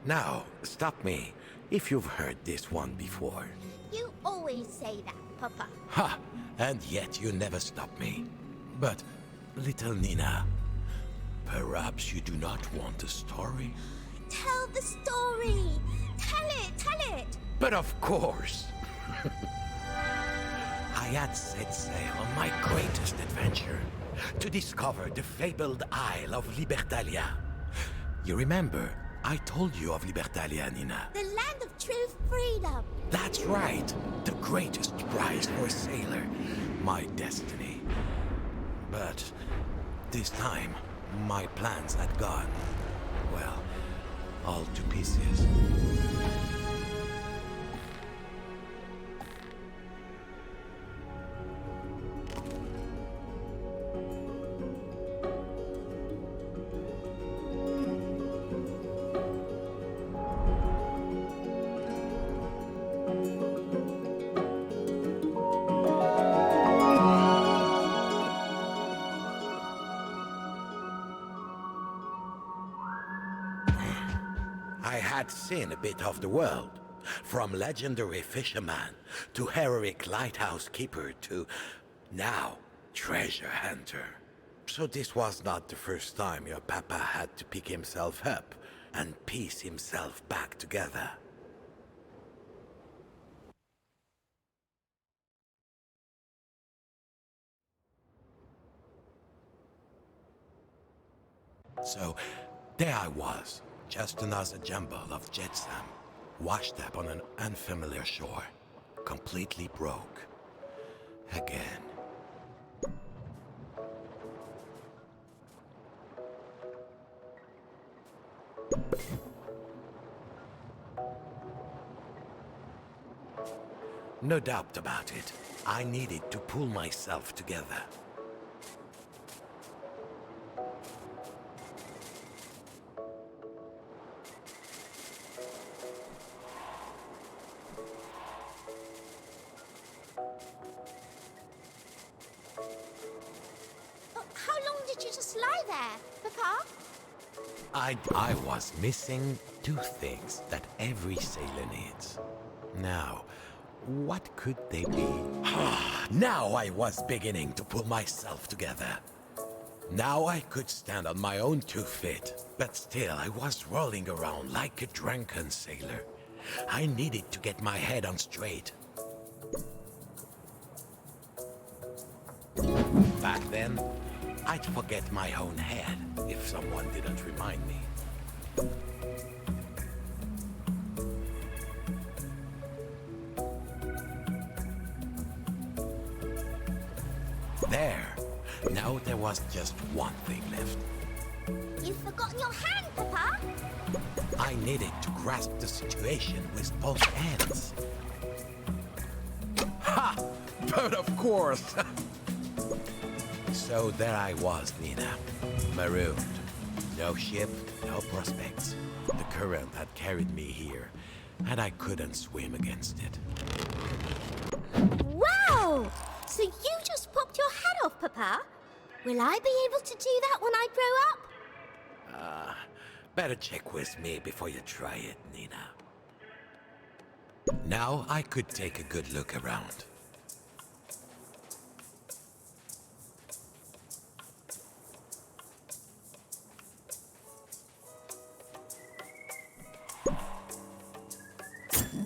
Now, stop me if you've heard this one before. You always say that, Papa. Ha! And yet you never stop me. But, little Nina, perhaps you do not want a story? Tell the story! Tell it! But of course! I had set sail on my greatest adventure, to discover the fabled Isle of Libertalia. You remember, I told you of Libertalia, Nina. The land of true freedom. That's right, the greatest prize for a sailor, my destiny. But this time, my plans had gone, well, all to pieces. I had seen a bit of the world, from legendary fisherman to heroic lighthouse keeper to, now, treasure hunter. So this was not the first time your papa had to pick himself up and piece himself back together. So, there I was, just another jumble of jetsam, washed up on an unfamiliar shore, completely broke. Again. No doubt about it, I needed to pull myself together. How long did you just lie there, Papa? I was missing two things that every sailor needs. Now, what could they be? Now I was beginning to pull myself together. Now I could stand on my own 2 feet, but still I was rolling around like a drunken sailor. I needed to get my head on straight. Back then, I'd forget my own head if someone didn't remind me. There. Now there was just one thing left. You've forgotten your hand, Papa. I needed to grasp the situation with both hands. Ha! But of course! So there I was, Nina. Marooned. No ship, no prospects. The current had carried me here, and I couldn't swim against it. Wow! So you just popped your head off, Papa? Will I be able to do that when I grow up? Better check with me before you try it, Nina. Now I could take a good look around.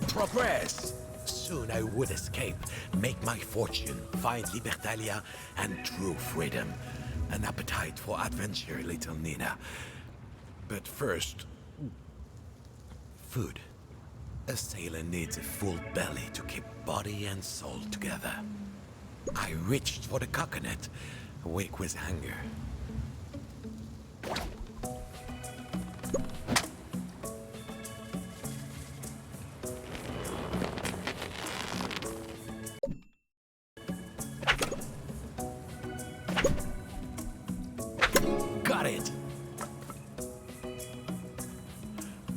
Progress! Soon I would escape, make my fortune, find Libertalia and true freedom. An appetite for adventure, little Nina. But first... food. A sailor needs a full belly to keep body and soul together. I reached for the coconut, awake with hunger. Got it!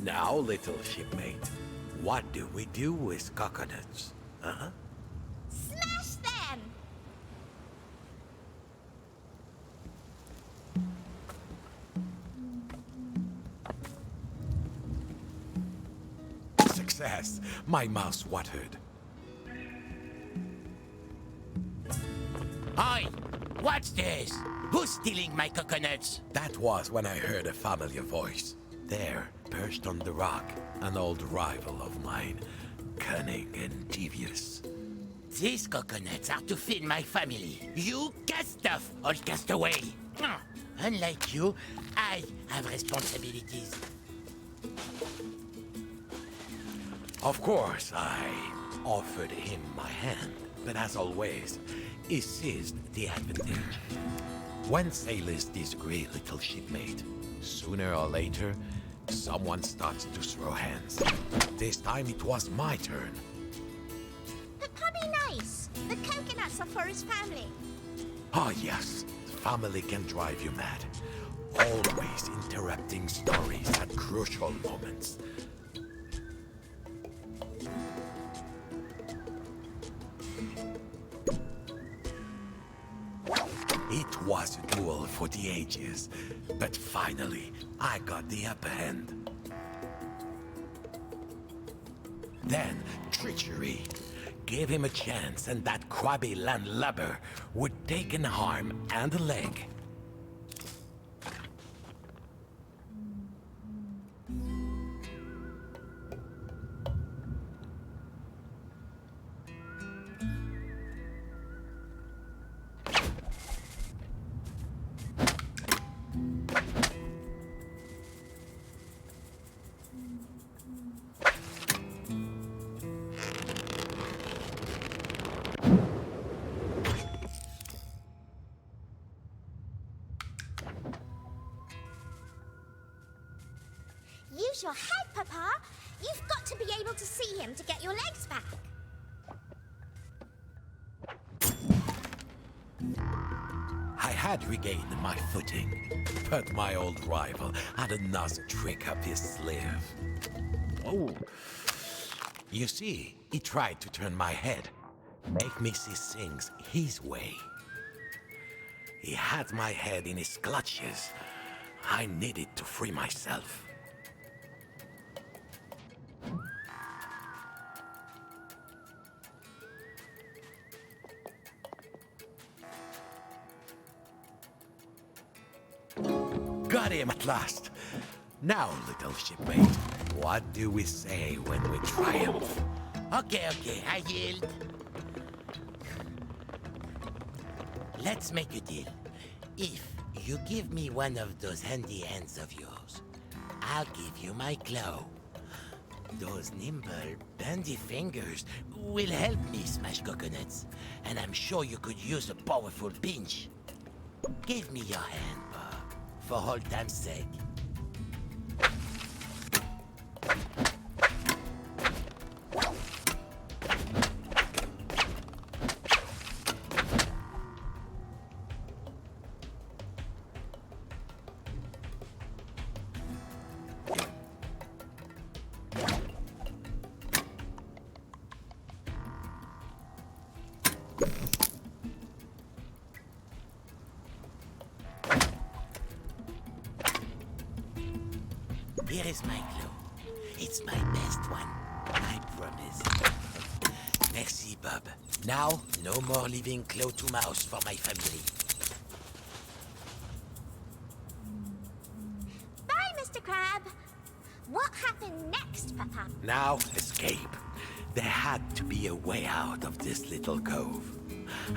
Now, little shipmate, what do we do with coconuts? Uh-huh. Smash them! success. My mouth watered. Oi! What's this? Who's stealing my coconuts? That was when I heard a familiar voice. There, perched on the rock, an old rival of mine. Cunning and devious. These coconuts are to feed my family. You cast off, old castaway. Unlike you, I have responsibilities. Of course, I offered him my hand, but as always, he seized the advantage. When sailors disagree, little shipmate, sooner or later, someone starts to throw hands. This time it was my turn. Papa, be nice. The coconuts are for his family. Ah, yes, family can drive you mad. Always interrupting stories at crucial moments. It was a duel for the ages, but finally, I got the upper hand. Then, treachery. Gave him a chance, and that crabby landlubber would take an arm and a leg. Use your head, Papa. You've got to be able to see him to get your legs back. I had regained my footing, but my old rival had another trick up his sleeve. Oh. You see, he tried to turn my head, make me see things his way. He had my head in his clutches. I needed to free myself. Got him at last. Now, little shipmate, what do we say when we triumph? Okay, I yield. Let's make a deal. If you give me one of those handy hands of yours, I'll give you my claw. Those nimble, bendy fingers will help me smash coconuts, and I'm sure you could use a powerful pinch. Give me your hand, Bob, for old time's sake. Here is my clue. It's my best one. I promise. Merci, Bob. Now, no more leaving claw to mouse for my family. Bye, Mr. Crab. What happened next, Papa? Now, escape. There had to be a way out of this little cove.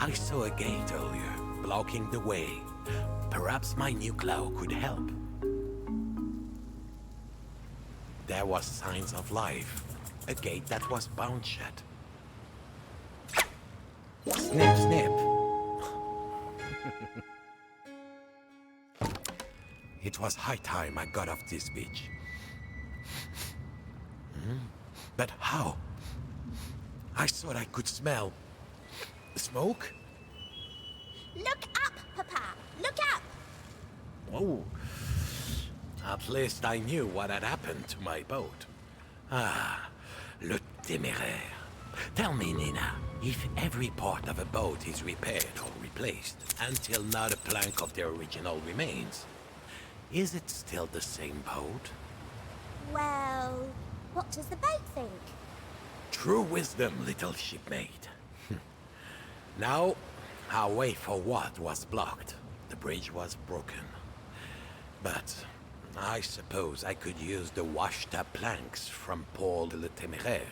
I saw a gate earlier, blocking the way. Perhaps my new claw could help. There was signs of life. A gate that was bound shut. Snip, snip. It was high time I got off this beach. But how? I thought I could smell smoke. Look up, Papa. Look up. Oh. At least I knew what had happened to my boat. Ah, le téméraire. Tell me, Nina, if every part of a boat is repaired or replaced until not a plank of the original remains, is it still the same boat? Well, What does the boat think? True wisdom, little shipmate. Now, our way forward was blocked. The bridge was broken. But I suppose I could use the washed-up planks from Paul le Téméraire.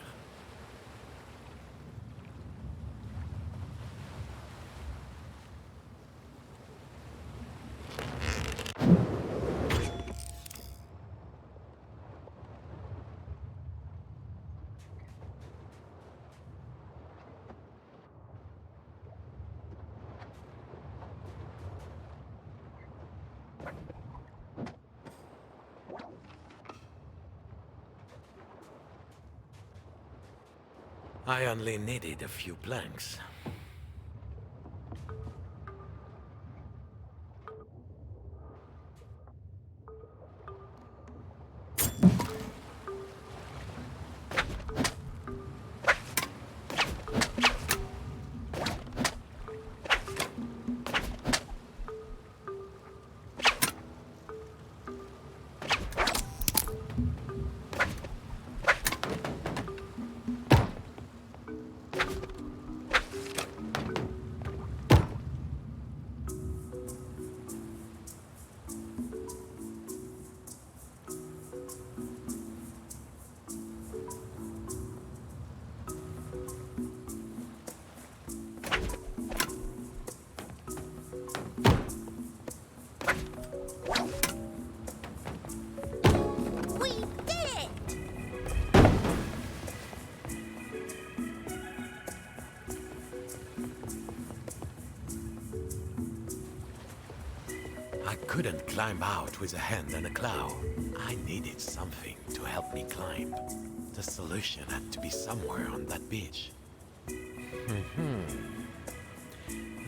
I only needed a few planks. We did it! I couldn't climb out with a hand and a claw. I needed something to help me climb. The solution had to be somewhere on that beach.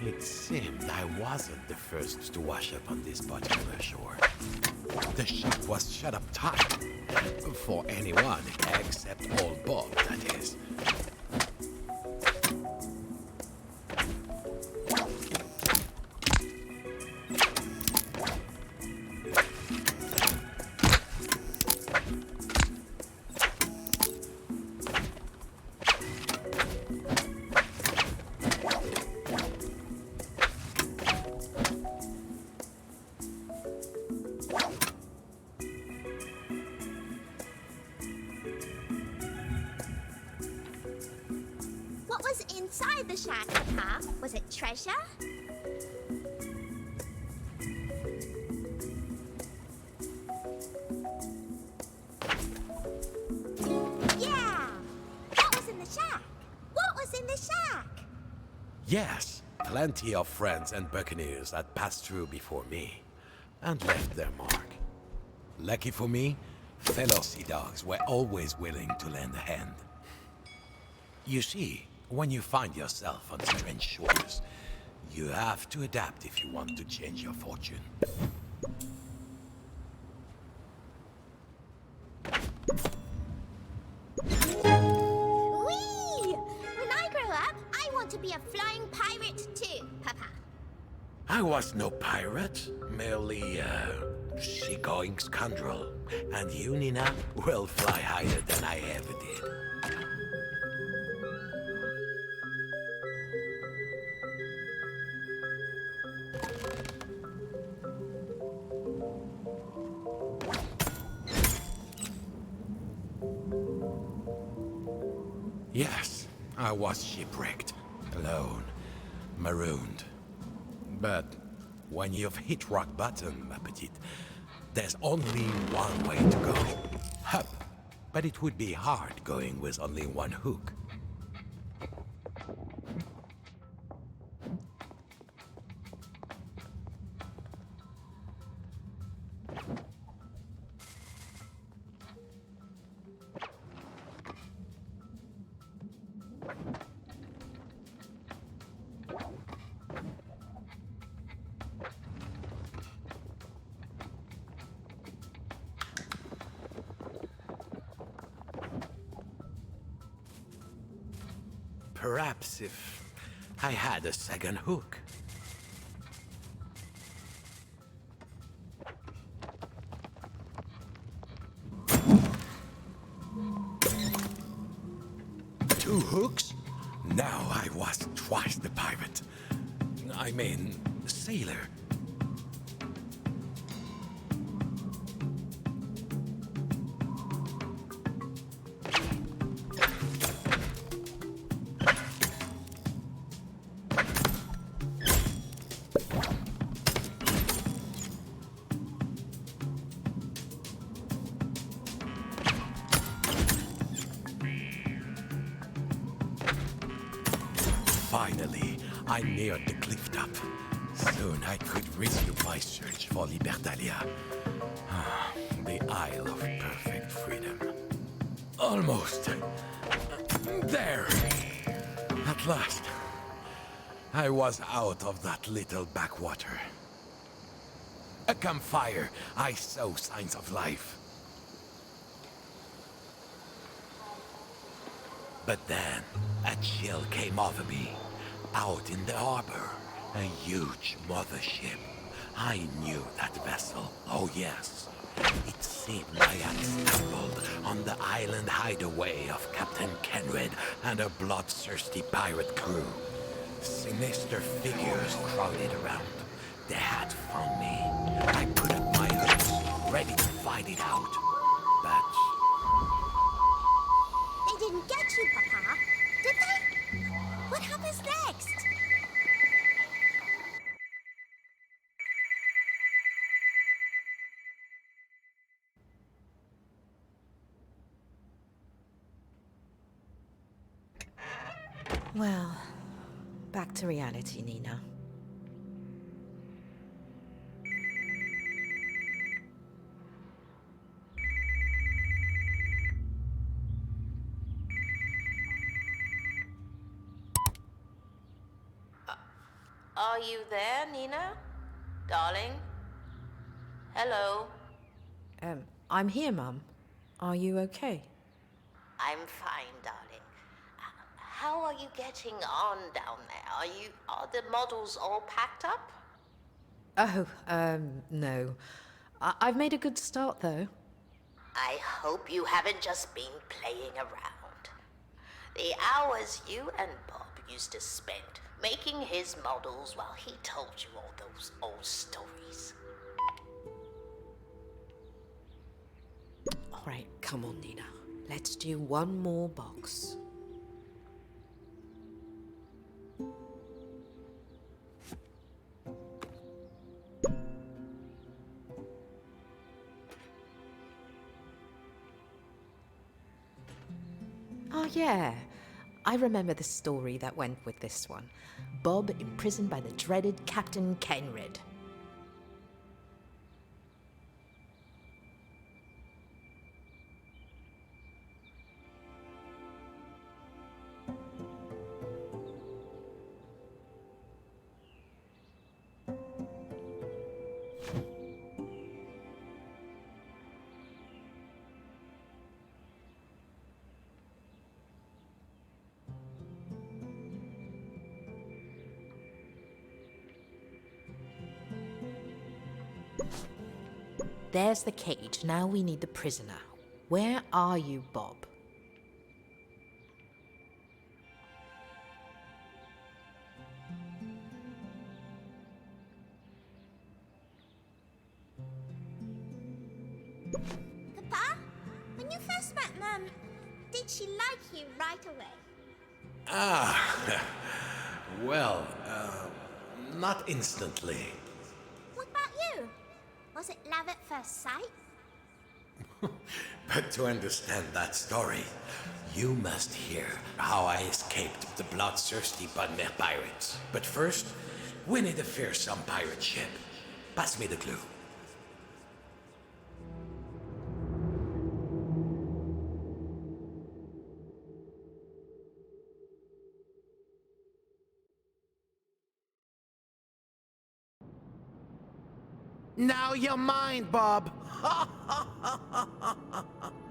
It seemed I wasn't the first to wash up on this particular shore. The ship was shut up tight. For anyone except old Bob, that is. What was inside the shack, Papa? Was it treasure? Yeah! What was in the shack? What was in the shack? Yes, plenty of friends and buccaneers had passed through before me and left their mark. Lucky for me, fellow sea dogs were always willing to lend a hand. You see, when you find yourself on strange shores, you have to adapt if you want to change your fortune. Whee! When I grow up, I want to be a flying pirate too, Papa. I was no pirate, merely a seagoing scoundrel. And you, Nina, will fly higher than I ever did. Yes, I was shipwrecked, alone, marooned. But when you've hit rock bottom, ma petite, there's only one way to go. Up. But it would be hard going with only one hook. Perhaps if I had a second hook. 2 hooks? Now I was twice the pirate. I mean, sailor. Finally, I neared the cliff top. Soon I could resume my search for Libertalia. The Isle of Perfect Freedom. Almost. There! At last. I was out of that little backwater. A campfire. I saw signs of life. But then, a chill came over me. Out in the harbor, a huge mothership. I knew that vessel, oh yes. It seemed I had stumbled on the island hideaway of Captain Kenred and a bloodthirsty pirate crew. Sinister figures crowded around. They had found me. I put up my hooks, ready to fight it out. But They didn't get you, Papa, did they? What happens next? Well, back to reality, Nina. Are you there, Nina? Darling? Hello? I'm here, Mum. Are you okay? I'm fine, darling. How are you getting on down there? Are the models all packed up? Oh, no. I've made a good start, though. I hope you haven't just been playing around. The hours you and Bob used to spend making his models while he told you all those old stories. All right, come on, Nina. Let's do one more box. Oh, yeah. I remember the story that went with this one. Bob imprisoned by the dreaded Captain Kenred. There's the cage. Now we need the prisoner. Where are you, Bob? Papa, when you first met Mum, did she like you right away? Well, not instantly. What about you? Was it love at first sight? But to understand that story, you must hear how I escaped the bloodthirsty bugbear pirates. But first, we need a fearsome pirate ship. Pass me the clue. Now you're mine, Bob!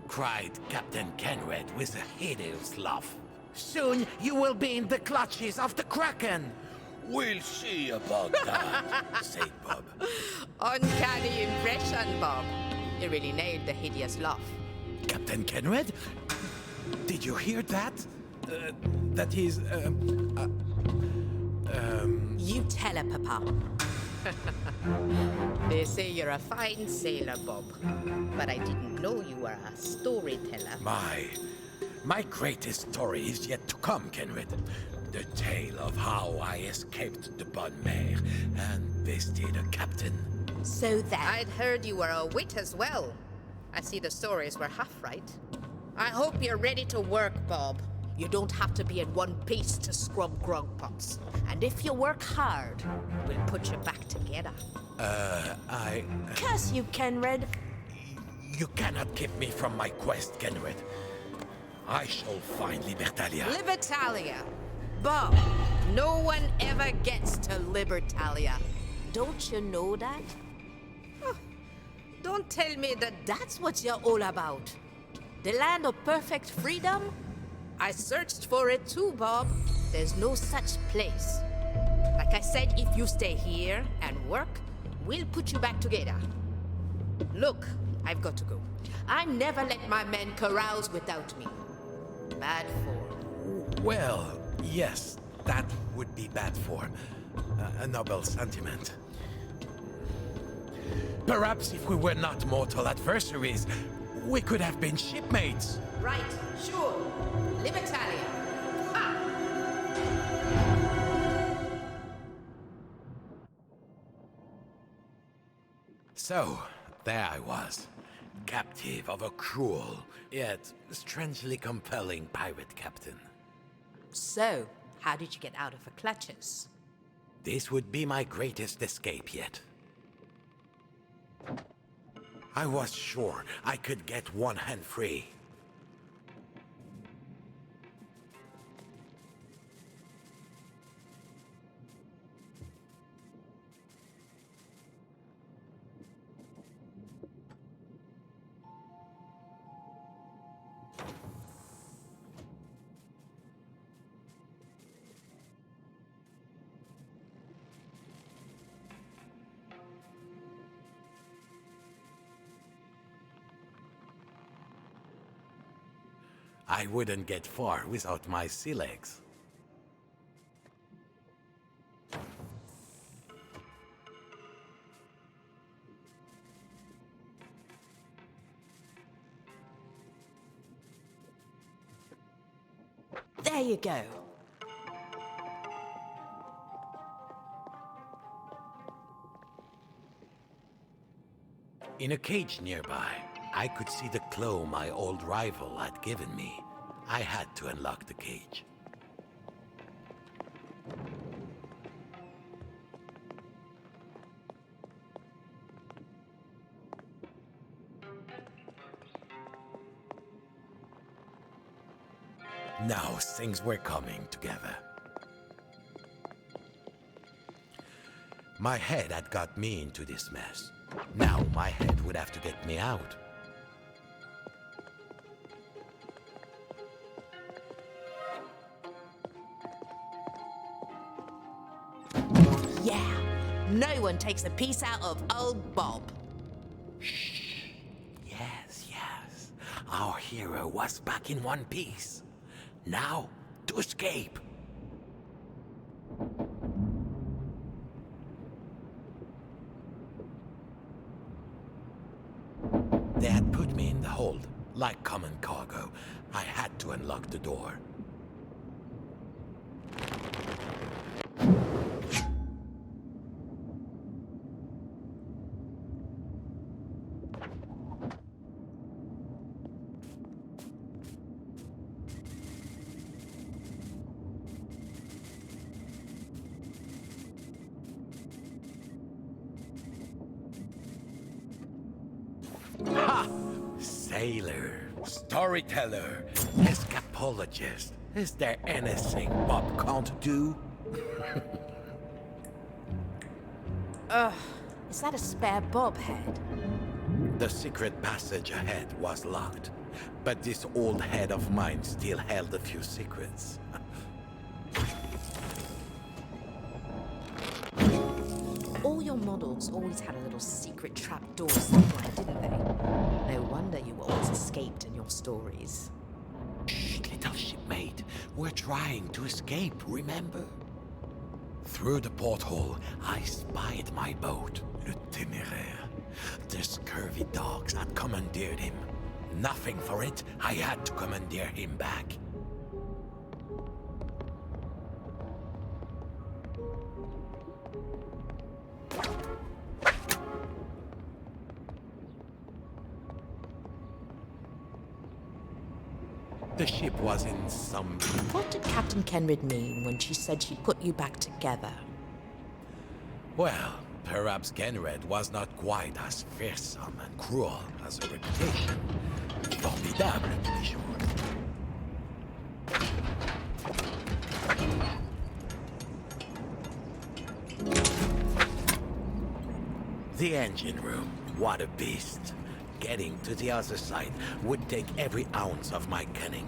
Cried Captain Kenred with a hideous laugh. Soon you will be in the clutches of the Kraken! We'll see about that, said Bob. Uncanny impression, Bob. You really nailed the hideous laugh. Captain Kenred? Did you hear that? that is, You tell her, Papa. They say you're a fine sailor, Bob. But I didn't know you were a storyteller. My greatest story is yet to come, Kenred. The tale of how I escaped the bonne mère and bested a captain. So that... I'd heard you were a wit as well. I see the stories were half right. I hope you're ready to work, Bob. You don't have to be in one piece to scrub grog pots. And if you work hard, we'll put you back together. Curse you, Kenred. You cannot keep me from my quest, Kenred. I shall find Libertalia. Libertalia? Bob, no one ever gets to Libertalia. Don't you know that? Oh, don't tell me that that's what you're all about. The land of perfect freedom? I searched for it too, Bob. There's no such place. Like I said, if you stay here and work, we'll put you back together. Look, I've got to go. I never let my men carouse without me. Bad form. Well, yes, that would be bad form. A noble sentiment. Perhaps if we were not mortal adversaries, we could have been shipmates. Right, sure. Libertalia. Ha! So, there I was, captive of a cruel, yet strangely compelling pirate captain. So, how did you get out of her clutches? This would be my greatest escape yet. I was sure I could get one hand free. I wouldn't get far without my sea legs. There you go. In a cage nearby, I could see the claw my old rival had given me. I had to unlock the cage. Now things were coming together. My head had got me into this mess. Now my head would have to get me out. Yeah, no one takes a piece out of old Bob. Shh. Yes, yes. Our hero was back in one piece. Now, to escape. They had put me in the hold, like common cargo. I had to unlock the door. Ha! Sailor, storyteller, escapologist. Is there anything Bob can't do? Is that a spare Bob head? The secret passage ahead was locked, but this old head of mine still held a few secrets. All your models always had a little secret trapdoor somewhere, didn't they? No wonder you always escaped in your stories. Shh, little shipmate were trying to escape, remember? Through the porthole, I spied my boat, Le Téméraire. The scurvy dogs had commandeered him. Nothing for it, I had to commandeer him back. The ship was in some... What did Captain Kenrid mean when she said she put you back together? Well, perhaps Genred was not quite as fearsome and cruel as a reputation. Formidable, to be sure. The engine room, what a beast. Getting to the other side would take every ounce of my cunning.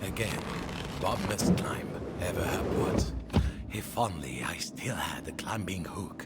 Again, Bob must climb, ever upwards. If only I still had a climbing hook.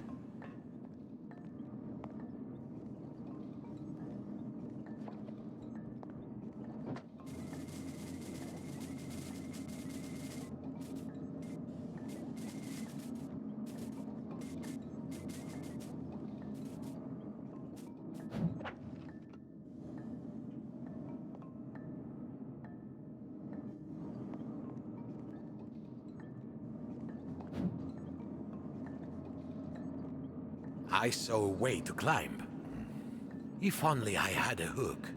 I saw a way to climb. If only I had a hook.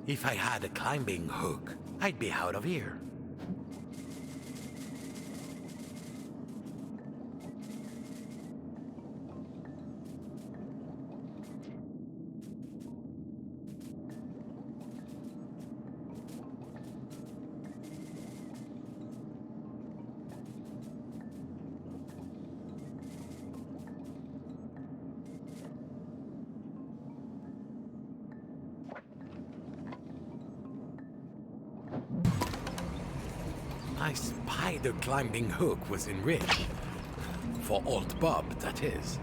If I had a climbing hook, I'd be out of here. I spied a climbing hook was in reach. For old Bob, that is.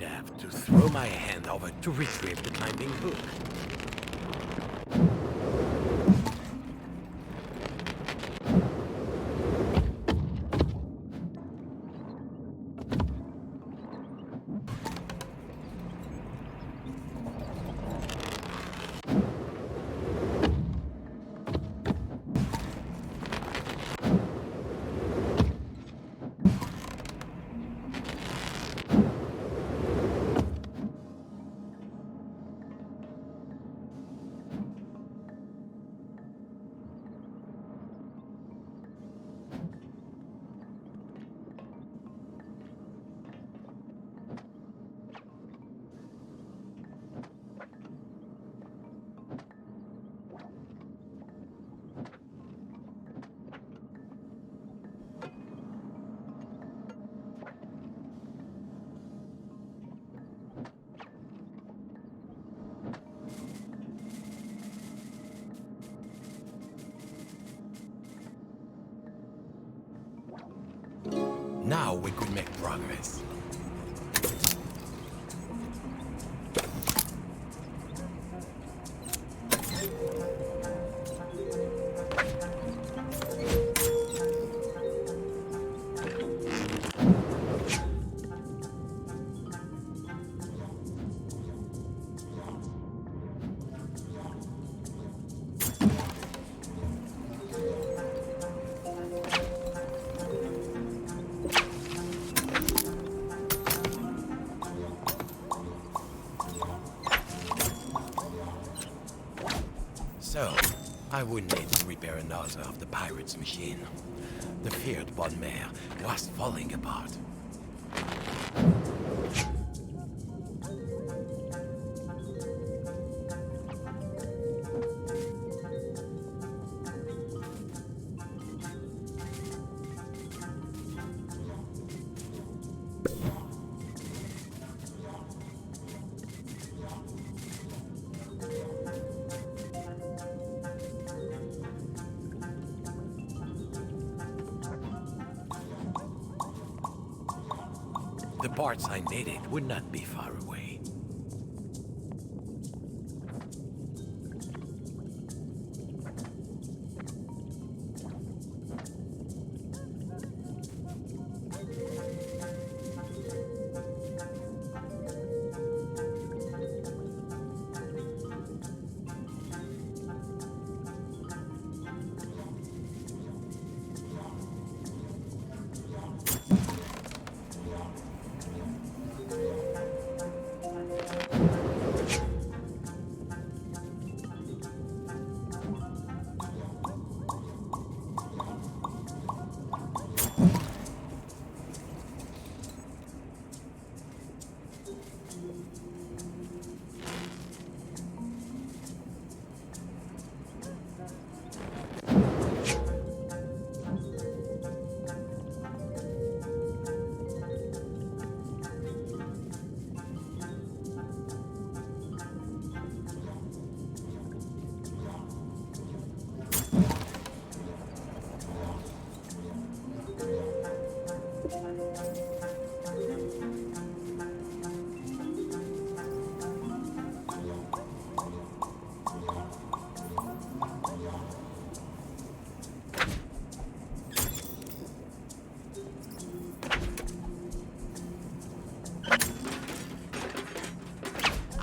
I'd have to throw my hand over to retrieve the climbing hook. Now we could make progress. So, I would need to repair another of the pirate's machine. The feared bonne mare was falling apart. The parts I needed would not be far away.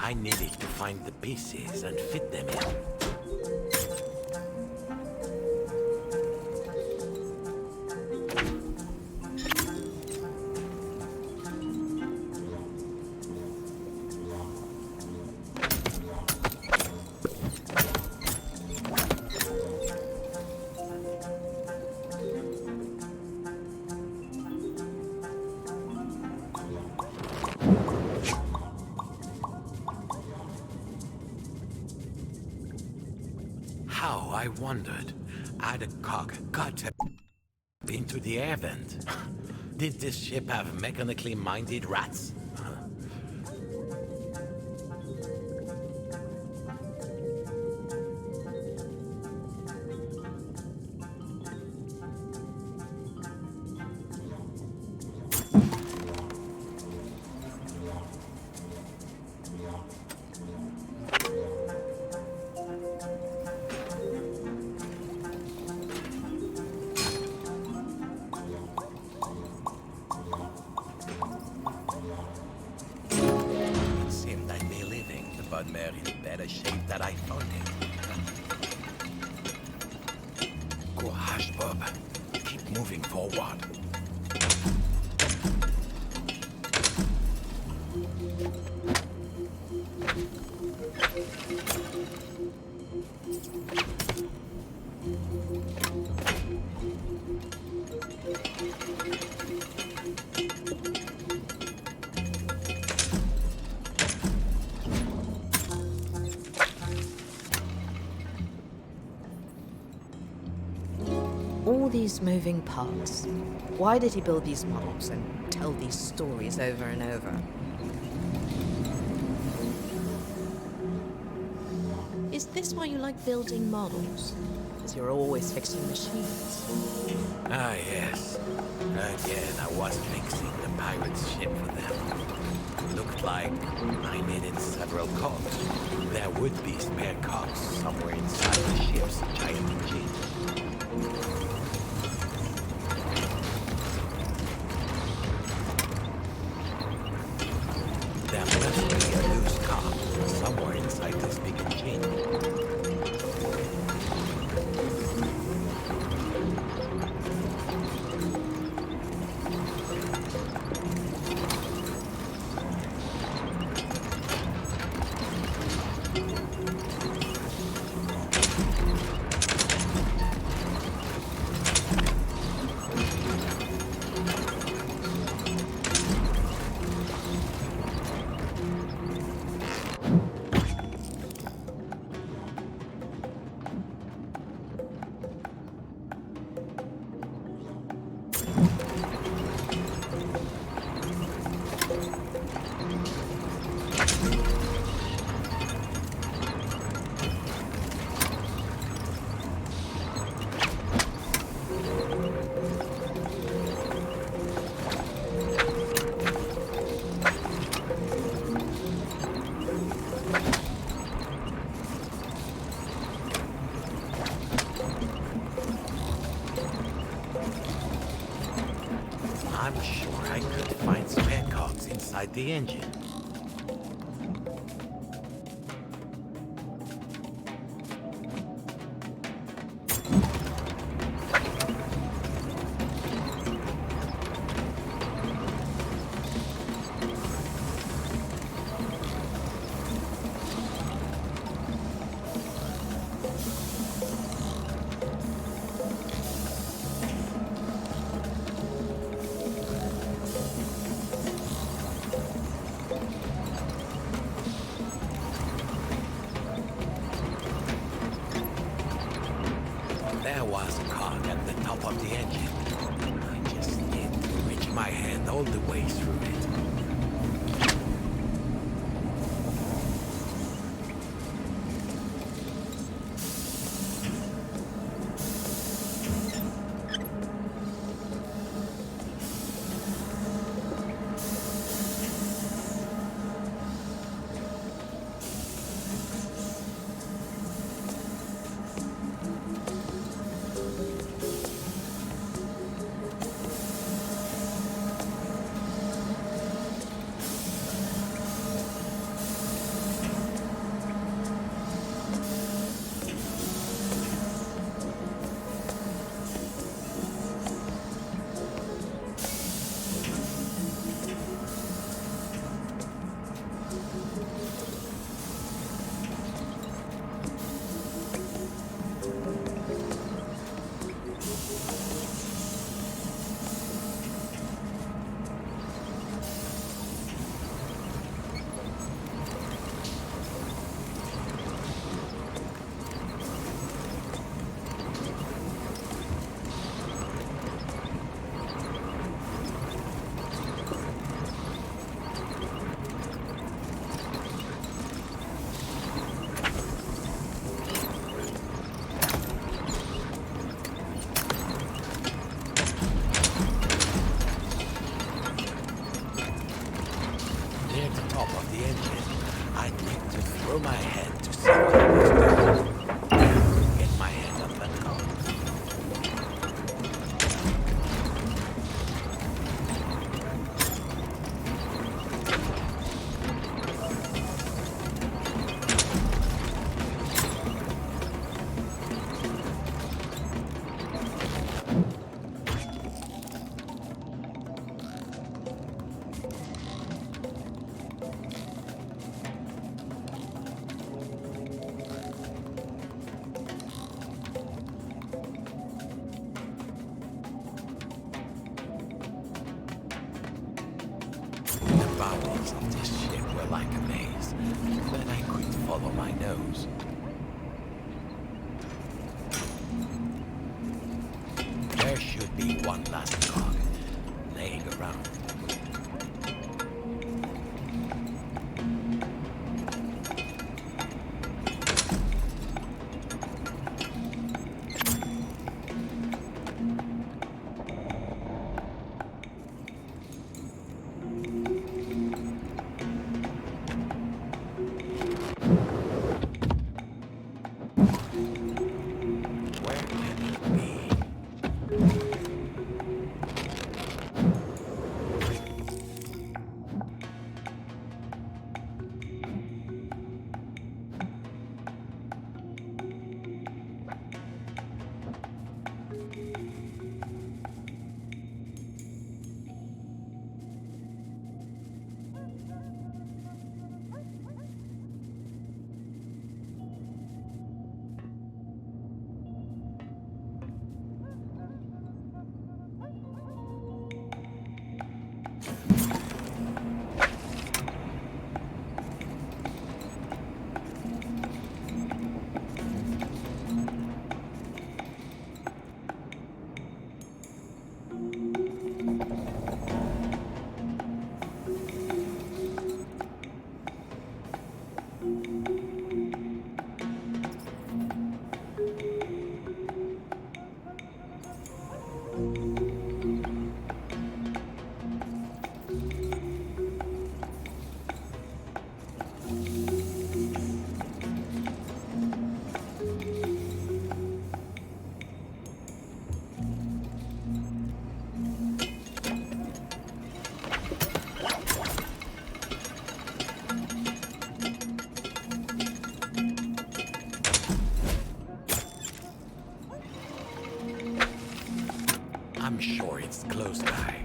I needed to find the pieces and fit them in. How, I wondered, had a cock got into the air vent? Did this ship have mechanically minded rats? somewhere in better shape than I found it. Courage, Bob. Keep moving forward. All these moving parts. Why did he build these models and tell these stories over and over? Is this why you like building models? Because you're always fixing machines. Ah, yes. Again, I was fixing the pirate's ship for them. Looked like I needed several cogs. There would be spare cogs somewhere inside the ship's giant engine. There must be a loose cog somewhere inside this big engine. I'm sure I could find spare cogs inside the engine. There was a cog at the top of the engine. I just need to reach my hand all the way through it. Near the top of the engine, I need to throw my head to see what I was doing. Get my head up and out. surroundings of this ship were like a maze, but I couldn't follow my nose. There should be one last cog laying around. Where can it be? I'm sure it's close by.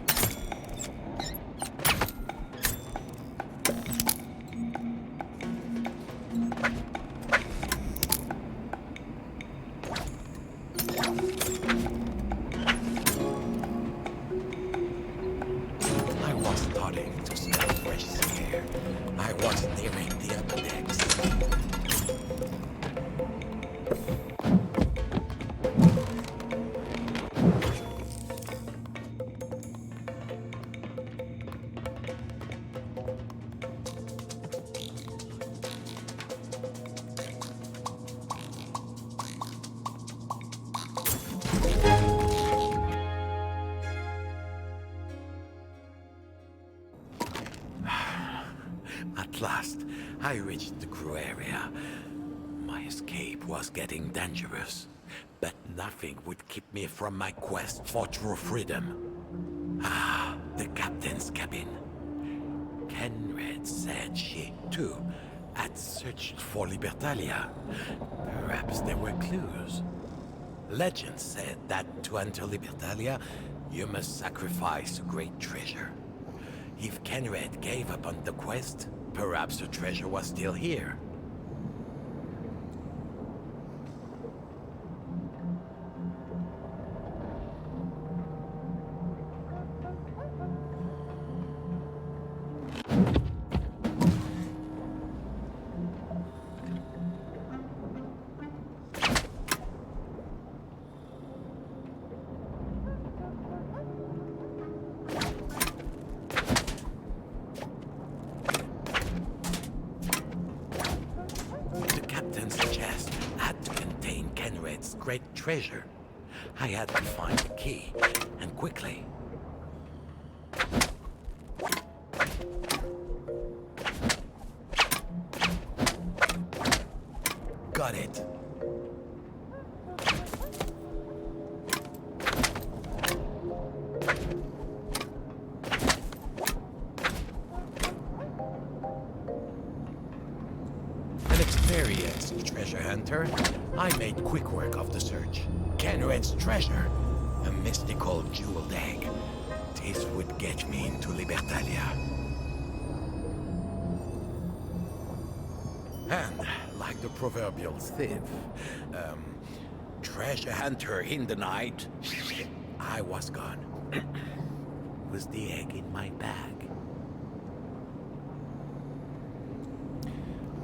I was starting to smell fresh sea air. I was nearing the upper decks. At last, I reached the crew area. My escape was getting dangerous, but nothing would keep me from my quest for true freedom. Ah, the captain's cabin. Kenred said she, too, had searched for Libertalia. Perhaps there were clues. Legend said that to enter Libertalia, you must sacrifice a great treasure. If Kenred gave up on the quest, perhaps the treasure was still here. Great treasure. I had to find the key, and quickly. Got it. An experienced treasure hunter, I made quick work of the search. Kenred's treasure, a mystical jeweled egg. This would get me into Libertalia. And, like the proverbial thief, treasure hunter in the night, I was gone. Was the egg in my bag?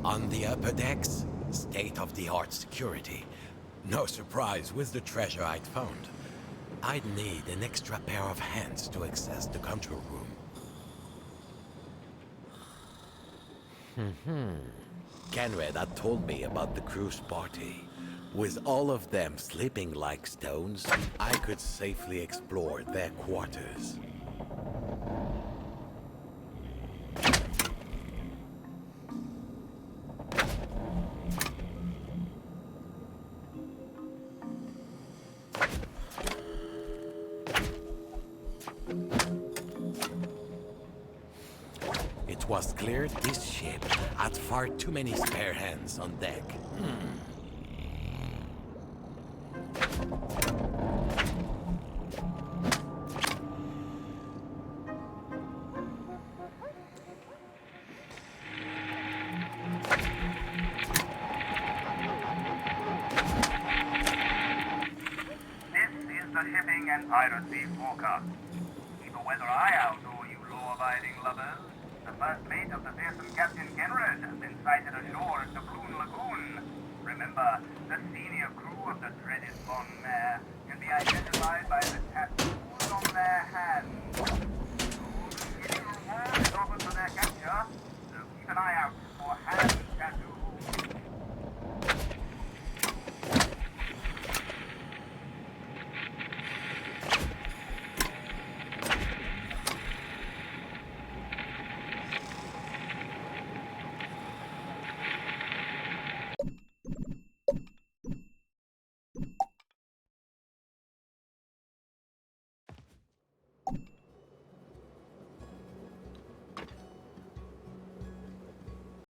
On the upper decks, state-of-the-art security. No surprise with the treasure I'd found. I'd need an extra pair of hands to access the control room. Kenred had told me about the cruise party. With all of them sleeping like stones, I could safely explore their quarters. It was clear this ship had far too many spare hands on deck. This is the shipping and piracy forecast. Keep a weather eye out, all you law-abiding lovers. The first mate of the fearsome Captain Kenred has been sighted ashore at the Bloon Lagoon. Remember, the senior crew of the dreaded Bon Mare can be identified by the tattoos on their